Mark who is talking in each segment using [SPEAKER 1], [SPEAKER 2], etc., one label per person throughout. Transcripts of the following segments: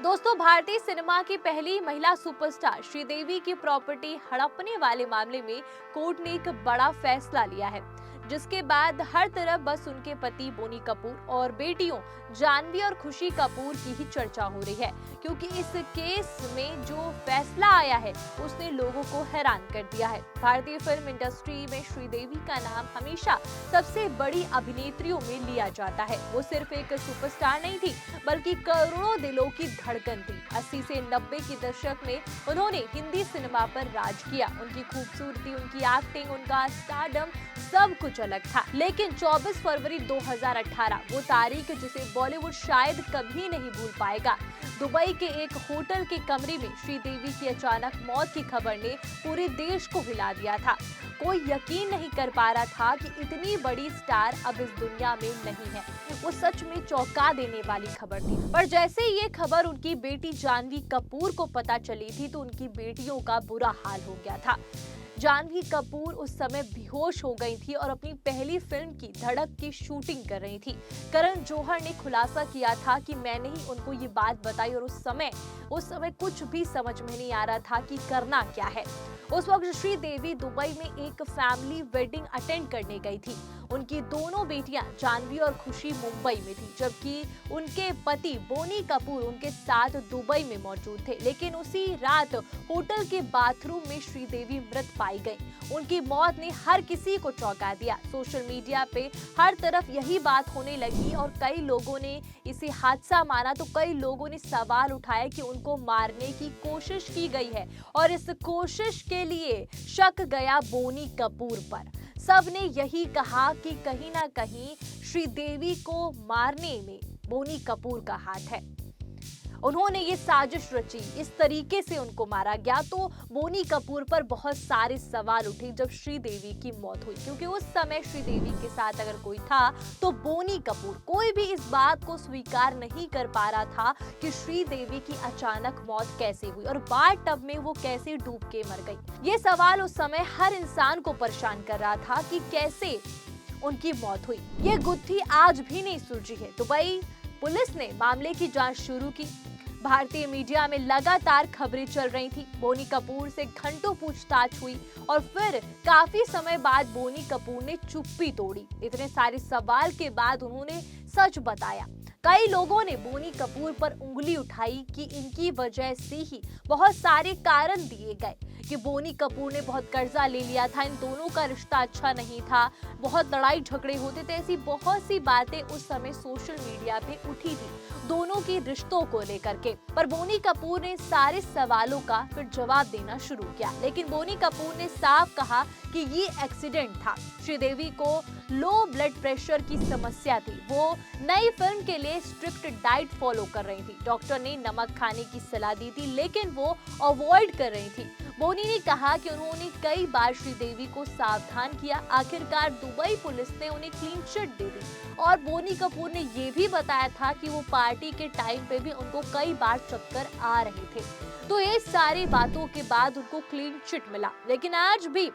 [SPEAKER 1] दोस्तों, भारतीय सिनेमा की पहली महिला सुपरस्टार श्रीदेवी की प्रॉपर्टी हड़पने वाले मामले में कोर्ट ने एक बड़ा फैसला लिया है, जिसके बाद हर तरफ बस उनके पति बोनी कपूर और बेटियों जानवी और खुशी कपूर की ही चर्चा हो रही है, क्योंकि इस केस में जो फैसला आया है उसने लोगों को हैरान कर दिया है। भारतीय फिल्म इंडस्ट्री में श्रीदेवी का नाम हमेशा सबसे बड़ी अभिनेत्रियों में लिया जाता है। वो सिर्फ एक सुपरस्टार नहीं थी, बल्कि करोड़ों दिलों की धड़कन थी। 80 से 90 के दशक में उन्होंने हिंदी सिनेमा पर राज किया। उनकी खूबसूरती, उनकी एक्टिंग, उनका स्टारडम सब कुछ अलग था। लेकिन 24 फरवरी 2018 वो तारीख जिसे बॉलीवुड शायद कभी नहीं भूल पाएगा। दुबई के एक होटल के कमरे में श्रीदेवी की अचानक मौत की खबर ने पूरे देश को हिला दिया था। कोई यकीन नहीं कर पा रहा था कि इतनी बड़ी स्टार अब इस दुनिया में नहीं है। वो सच में चौंका देने वाली खबर थी। पर जैसे ये खबर उनकी बेटी जानवी कपूर को पता चली थी तो उनकी बेटियों का बुरा हाल हो गया था। जानवी कपूर उस समय बेहोश हो गई थी और अपनी पहली फिल्म की धड़क की शूटिंग कर रही थी। करण जौहर ने खुलासा किया था कि मैंने ही उनको ये बात बताई और उस समय कुछ भी समझ में नहीं आ रहा था कि करना क्या है। उस वक्त श्रीदेवी दुबई में एक फैमिली वेडिंग अटेंड करने गई थी। उनकी दोनों बेटियां जानवी और खुशी मुंबई में थी, जबकि उनके पति बोनी कपूर उनके साथ दुबई में मौजूद थे। लेकिन उसी रात होटल के बाथरूम में श्रीदेवी मृत पाई गई। उनकी मौत ने हर किसी को चौंका दिया। सोशल मीडिया पे हर तरफ यही बात होने लगी और कई लोगों ने इसे हादसा माना तो कई लोगों ने सवाल उठाया कि उनको मारने की कोशिश की गई है और इस कोशिश के लिए शक गया बोनी कपूर पर। सबने यही कहा कि कहीं ना कहीं श्रीदेवी को मारने में बोनी कपूर का हाथ है। उन्होंने ये साजिश रची, इस तरीके से उनको मारा गया। तो बोनी कपूर पर बहुत सारे सवाल उठे जब श्रीदेवी की मौत हुई, क्योंकि उस समय श्रीदेवी के साथ अगर कोई था तो बोनी कपूर। कोई भी इस बात को स्वीकार नहीं कर पा रहा था कि श्रीदेवी की अचानक मौत कैसे हुई और बाथ टब में वो कैसे डूब के मर गई। ये सवाल उस समय हर इंसान को परेशान कर रहा था कि कैसे उनकी मौत हुई। ये गुत्थी आज भी नहीं सुलझी है। दुबई पुलिस ने मामले की जांच शुरू की। भारतीय मीडिया में लगातार खबरें चल रही थी। बोनी कपूर से घंटों पूछताछ हुई और फिर काफी समय बाद बोनी कपूर ने चुप्पी तोड़ी। इतने सारे सवाल के बाद उन्होंने सच बताया। कई लोगों ने बोनी कपूर पर उंगली उठाई कि इनकी वजह से ही बहुत सारे कारण दिए गए कि बोनी कपूर ने बहुत कर्जा ले लिया था, इन दोनों का रिश्ता अच्छा नहीं था, बहुत लड़ाई झगड़े होते थे। ऐसी बहुत सी बातें उस समय सोशल मीडिया पे उठी थी दोनों के रिश्तों को लेकर के। पर बोनी कपूर ने सारे सवालों का फिर जवाब देना शुरू किया। लेकिन बोनी कपूर ने साफ कहा कि ये एक्सीडेंट था। श्रीदेवी को लो ब्लड प्रेशर की समस्या थी। वो नई फिल्म के लिए स्ट्रिक्ट डाइट फॉलो कर रही थी। डॉक्टर ने नमक खाने की सलाह दी थी, लेकिन वो अवॉइड कर रही थी। बोनी ने कहा कि उन्होंने कई बार श्रीदेवी को सावधान किया। आखिरकार दुबई पुलिस ने उन्हें क्लीन चिट दे दी और बोनी कपूर ने ये भी बताया था कि वो पार्टी के टाइम पे भी उनको कई बार चक्कर आ रहे थे। तो ये सारी बातों के बाद उनको क्लीन चिट मिला। लेकिन आज भी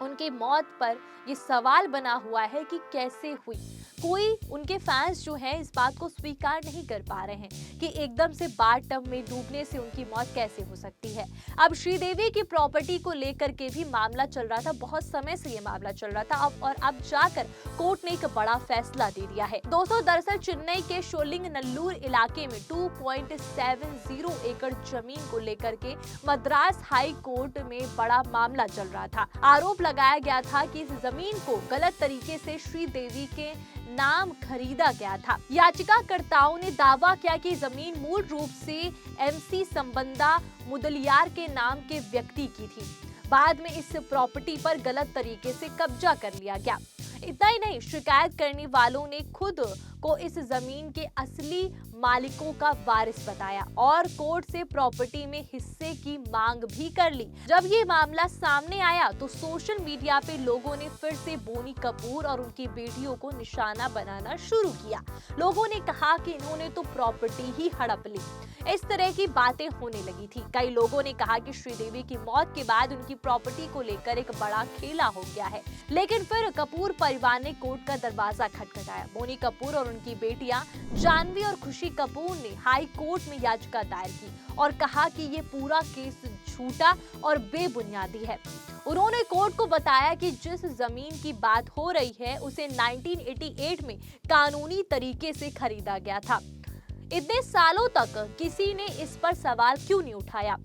[SPEAKER 1] उनकी मौत पर ये सवाल बना हुआ है कि कैसे हुई। कोई उनके फैंस जो हैं इस बात को स्वीकार नहीं कर पा रहे हैं कि एकदम से बाथ टब में डूबने से उनकी मौत कैसे हो सकती है। अब श्रीदेवी की प्रॉपर्टी को लेकर के भी मामला चल रहा था, बहुत समय से ये मामला चल रहा था और अब जाकर कोर्ट ने एक बड़ा फैसला दे दिया है। दोस्तों, दरअसल चेन्नई के शोलिंगनल्लूर इलाके में 2.70 एकड़ जमीन को लेकर के मद्रास हाई कोर्ट में बड़ा मामला चल रहा था। आरोप लगाया गया था कि इस जमीन को गलत तरीके से श्रीदेवी के नाम खरीदा गया था। याचिकाकर्ताओं ने दावा किया कि जमीन मूल रूप से एमसी संबंधा मुदलियार के नाम के व्यक्ति की थी। बाद में इस प्रॉपर्टी पर गलत तरीके से कब्जा कर लिया गया। इतना ही नहीं, शिकायत करने वालों ने खुद को इस जमीन के असली मालिकों का वारिस बताया और कोर्ट से प्रॉपर्टी में हिस्से की मांग भी कर ली। जब ये मामला सामने आया तो सोशल मीडिया पे लोगों ने फिर से बोनी कपूर और उनकी बेटियों को निशाना बनाना शुरू किया। लोगों ने कहा कि इन्होंने तो प्रॉपर्टी ही हड़प ली, इस तरह की बातें होने लगी थी। कई लोगों ने कहा कि श्रीदेवी की मौत के बाद उनकी प्रॉपर्टी को लेकर एक बड़ा खेला हो गया है। लेकिन फिर कपूर परिवार ने कोर्ट का दरवाजा खटखटाया। बोनी कपूर और उनकी बेटियां जानवी और खुशी कपूर ने हाई कोर्ट में याचिका दायर की और कहा कि ये पूरा केस झूठा और बेबुनियादी है। उन्होंने कोर्ट को बताया कि जिस जमीन की बात हो रही है उसे 1988 में कानूनी तरीके से खरीदा गया था। इतने सालों तक किसी ने इस पर सवाल क्यों नहीं उठाया।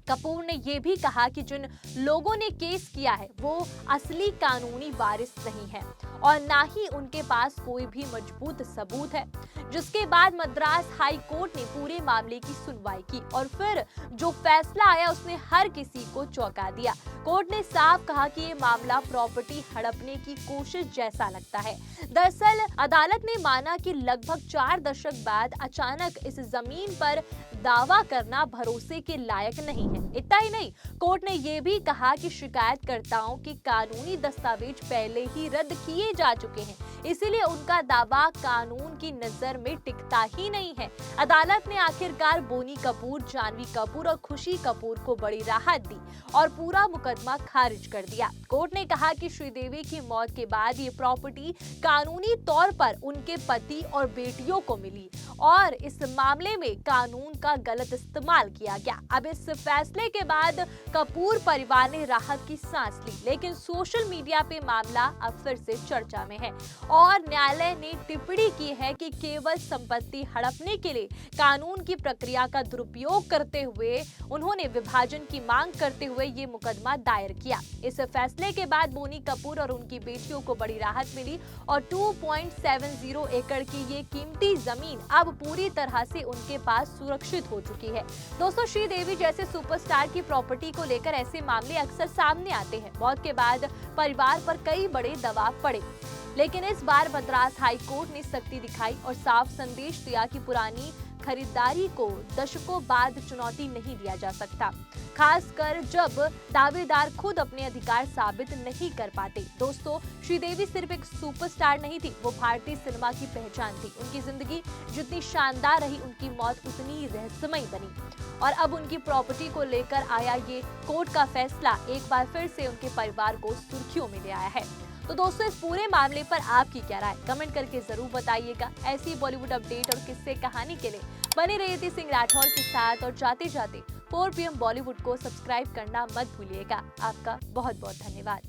[SPEAKER 1] कपूर ने यह भी कहा कि जिन लोगों ने केस किया है वो असली कानूनी वारिस नहीं है और ना ही उनके पास कोई भी मजबूत सबूत है। जिसके बाद मद्रास हाई कोर्ट ने पूरे मामले की सुनवाई की और फिर जो फैसला आया उसने हर किसी को चौंका दिया। कोर्ट ने साफ कहा कि ये मामला प्रॉपर्टी हड़पने की कोशिश जैसा लगता है। दरअसल अदालत ने माना कि लगभग 4 दशक बाद अचानक इस जमीन पर दावा करना भरोसे के लायक नहीं है। इतना ही नहीं, कोर्ट ने यह भी कहा कि शिकायतकर्ताओं के कानूनी दस्तावेज पहले ही रद्द किए जा चुके हैं, इसीलिए उनका दावा कानून की नजर में टिकता ही नहीं है। अदालत ने आखिरकार बोनी कपूर, जानवी कपूर और खुशी कपूर को बड़ी राहत दी और पूरा मुकदमा खारिज कर दिया। कोर्ट ने कहा कि श्रीदेवी की मौत के बाद ये प्रॉपर्टी कानूनी तौर पर उनके पति और बेटियों को मिली और इस मामले में कानून का गलत इस्तेमाल किया गया। अब इस फैसले के बाद कपूर परिवार ने राहत की सांस ली, लेकिन सोशल मीडिया पे मामला अब फिर से चर्चा में है और न्यायालय ने टिप्पणी की है कि केवल संपत्ति हड़पने के लिए कानून की प्रक्रिया का दुरुपयोग करते हुए उन्होंने विभाजन की मांग करते हुए ये मुकदमा दायर किया। इस फैसले के बाद बोनी कपूर और उनकी बेटियों को बड़ी राहत मिली और 2.70 एकड़ की ये कीमती जमीन अब पूरी तरह से उनके पास सुरक्षित हो चुकी है। दोस्तों, श्रीदेवी जैसे सुपरस्टार की प्रॉपर्टी को लेकर ऐसे मामले अक्सर सामने आते हैं। मौत के बाद परिवार पर कई बड़े दबाव पड़े, लेकिन इस बार मद्रास हाई कोर्ट ने सख्ती दिखाई और साफ संदेश दिया कि पुरानी खरीदारी को दशकों बाद चुनौती नहीं दिया जा सकता, खासकर जब दावेदार खुद अपने अधिकार साबित नहीं कर पाते। दोस्तों, श्रीदेवी सिर्फ एक सुपरस्टार नहीं थी, वो भारतीय सिनेमा की पहचान थी। उनकी जिंदगी जितनी शानदार रही, उनकी मौत उतनी रहस्यमयी बनी और अब उनकी प्रॉपर्टी को लेकर आया ये कोर्ट का फैसला एक बार फिर से उनके परिवार को सुर्खियों में ले आया है। तो दोस्तों, इस पूरे मामले पर आपकी क्या राय, कमेंट करके जरूर बताइएगा। ऐसी बॉलीवुड अपडेट और किस्से कहानी के लिए बने रहिए रिद्धि सिंह राठौर के साथ और जाते जाते 4 PM बॉलीवुड को सब्सक्राइब करना मत भूलिएगा। आपका बहुत बहुत धन्यवाद।